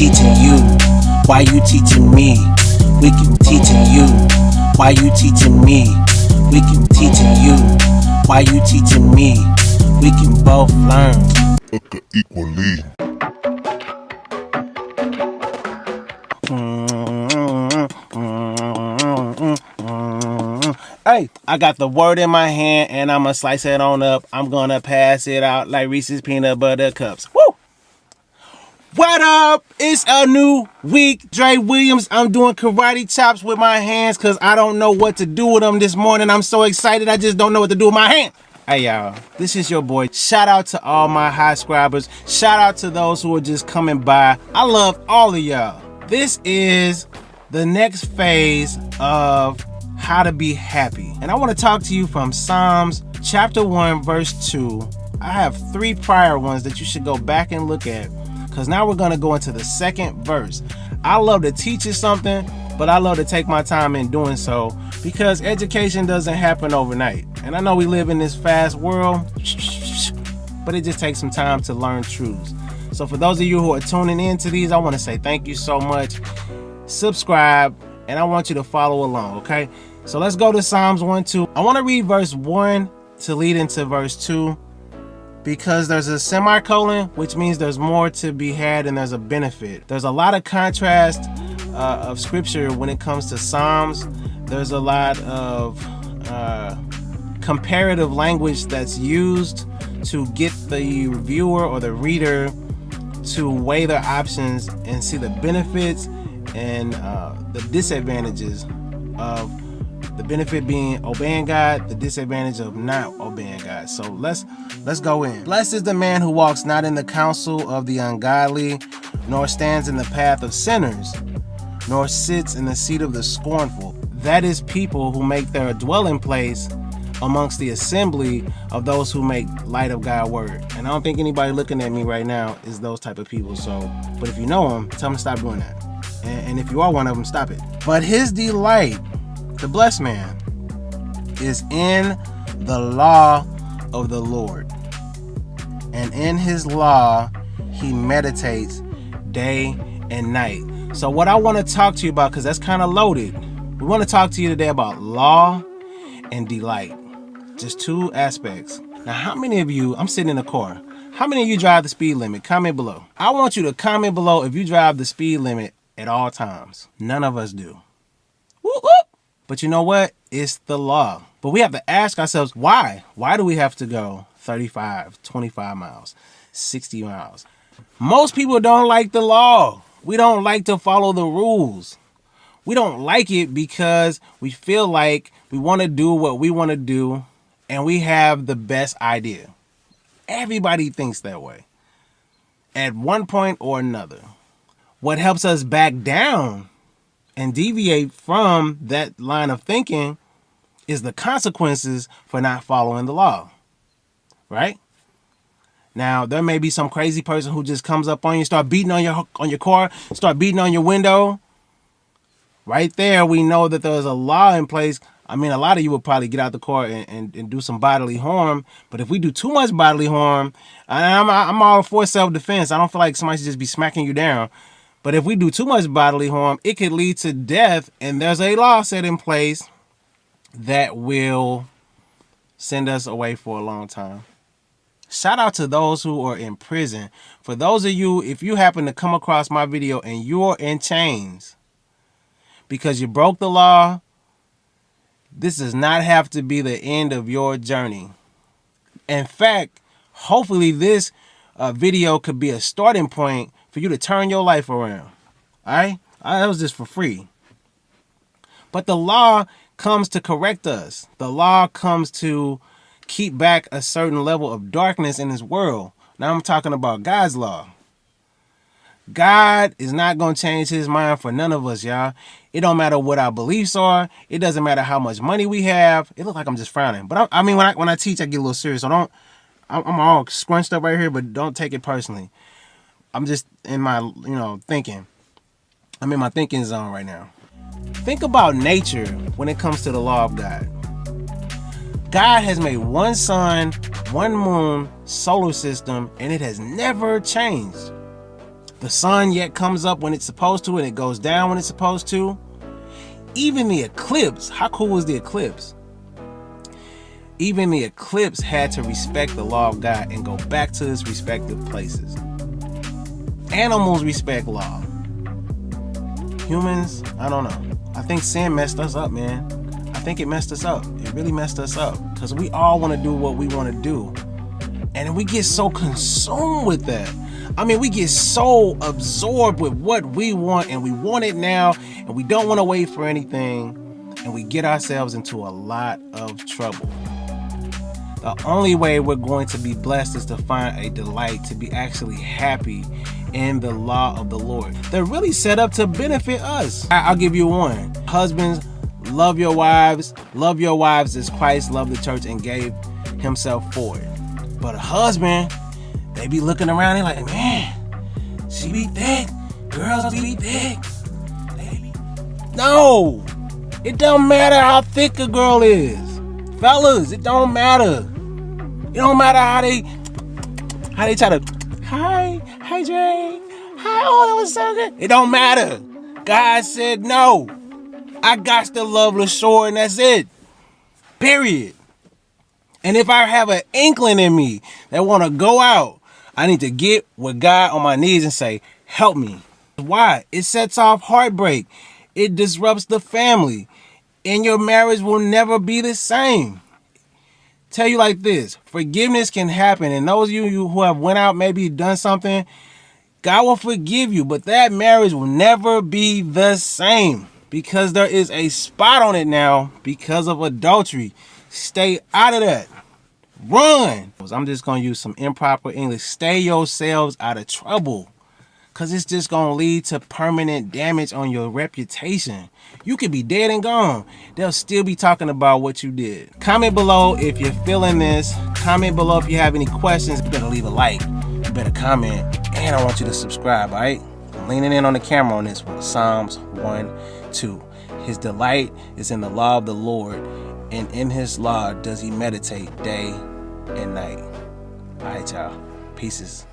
teaching you. Why you teaching me? We can teaching you. Why you teaching me? We can teaching you. Why you teaching me? We can both learn. Equally. Hey, I got the word in my hand and I'ma slice it on up. I'm gonna pass it out like Reese's peanut butter cups. Woo! What up? It's a new week. Dre Williams. I'm doing karate chops with my hands because I don't know what to do with them this morning. I'm so excited. I just don't know what to do with my hands. Hey y'all, this is your boy. Shout out to all my high scribers. Shout out to those who are just coming by. I love all of y'all. This is the next phase of how to be happy. And I want to talk to you from Psalms chapter 1 verse 2. I have 3 prior ones that you should go back and look at, because now we're going to go into the second verse. I love to teach you something, but I love to take my time in doing so, because education doesn't happen overnight. And I know we live in this fast world, but it just takes some time to learn truths. So for those of you who are tuning into these, I want to say thank you so much. Subscribe, and I want you to follow along, okay? So let's go to Psalms 1:2. I want to read verse 1 to lead into verse 2, because there's a semicolon, which means there's more to be had and there's a benefit. There's a lot of contrast of scripture when it comes to Psalms. There's a lot of comparative language that's used to get the viewer or the reader to weigh their options and see the benefits and the disadvantages of the benefit being obeying God, the disadvantage of not obeying God. So let's go in. Blessed is the man who walks not in the counsel of the ungodly, nor stands in the path of sinners, nor sits in the seat of the scornful. That is people who make their dwelling place amongst the assembly of those who make light of God's word. And I don't think anybody looking at me right now is those type of people. So, but if you know them, tell them to stop doing that. And if you are one of them, stop it. But his delight, the blessed man, is in the law of the Lord, and in his law he meditates day and night. So what I want to talk to you about, because that's kind of loaded, we want to talk to you today about law and delight. Just 2 aspects. Now, how many of you, I'm sitting in a car, how many of you drive the speed limit? Comment below. I want you to comment below if you drive the speed limit at all times. None of us do. Whoop, whoop. But you know what? It's the law. But we have to ask ourselves, why? Why do we have to go 35, 25 miles, 60 miles? Most people don't like the law. We don't like to follow the rules. We don't like it because we feel like we want to do what we want to do and we have the best idea. Everybody thinks that way at one point or another. What helps us back down and deviate from that line of thinking is the consequences for not following the law, right? Now, there may be some crazy person who just comes up on you, start beating on your car, start beating on your window. Right there, we know that there's a law in place. I mean, a lot of you would probably get out the car and do some bodily harm. But if we do too much bodily harm, and I'm all for self-defense. I don't feel like somebody should just be smacking you down. But if we do too much bodily harm, it could lead to death. And there's a law set in place that will send us away for a long time. Shout out to those who are in prison. For those of you, if you happen to come across my video and you're in chains because you broke the law, this does not have to be the end of your journey. In fact, hopefully this video could be a starting point for you to turn your life around. All right? That was just for free. But the law comes to correct us. The law comes to keep back a certain level of darkness in this world. Now I'm talking about God's law. God is not going to change his mind for none of us, y'all. It don't matter what our beliefs are. It doesn't matter how much money we have. It looks like I'm just frowning. But I mean, when I teach, I get a little serious. So I'm all scrunched up right here, but don't take it personally. I'm just in my, thinking. I'm in my thinking zone right now. Think about nature when it comes to the law of God. God has made one sun, one moon, solar system, and it has never changed. The sun yet comes up when it's supposed to and it goes down when it's supposed to. Even the eclipse, how cool was the eclipse? Even the eclipse had to respect the law of God and go back to its respective places. Animals respect law. Humans, I don't know. I think sin messed us up, man. I think it messed us up. It really messed us up. Because we all want to do what we want to do. And we get so consumed with that. I mean, we get so absorbed with what we want, and we want it now, and we don't want to wait for anything, and we get ourselves into a lot of trouble. The only way we're going to be blessed is to find a delight, to be actually happy in the law of the Lord. They're really set up to benefit us. I'll give you one. Husbands, love your wives as Christ loved the church and gave himself for it. But a husband, they be looking around and like, man, she be thick. Girls be thick. No, it don't matter how thick a girl is. Fellas, it don't matter. It don't matter how they try to, hi Dre, hi, oh, that was so good. It don't matter. God said no. I got to love Llechor and that's it. Period. And if I have an inkling in me that want to go out, I need to get with God on my knees and say, help me. Why? It sets off heartbreak. It disrupts the family. And your marriage will never be the same. Tell you like this, forgiveness can happen. And those of you who have went out, maybe done something, God will forgive you. But that marriage will never be the same. Because there is a spot on it now because of adultery. Stay out of that. Run. I'm just going to use some improper English. Stay yourselves out of trouble. Because it's just going to lead to permanent damage on your reputation. You could be dead and gone. They'll still be talking about what you did. Comment below if you're feeling this. Comment below if you have any questions. You better leave a like. You better comment. And I want you to subscribe, all right? I'm leaning in on the camera on this one. Psalms 1:2. His delight is in the law of the Lord, and in his law does he meditate day and night. All right, y'all. Pieces.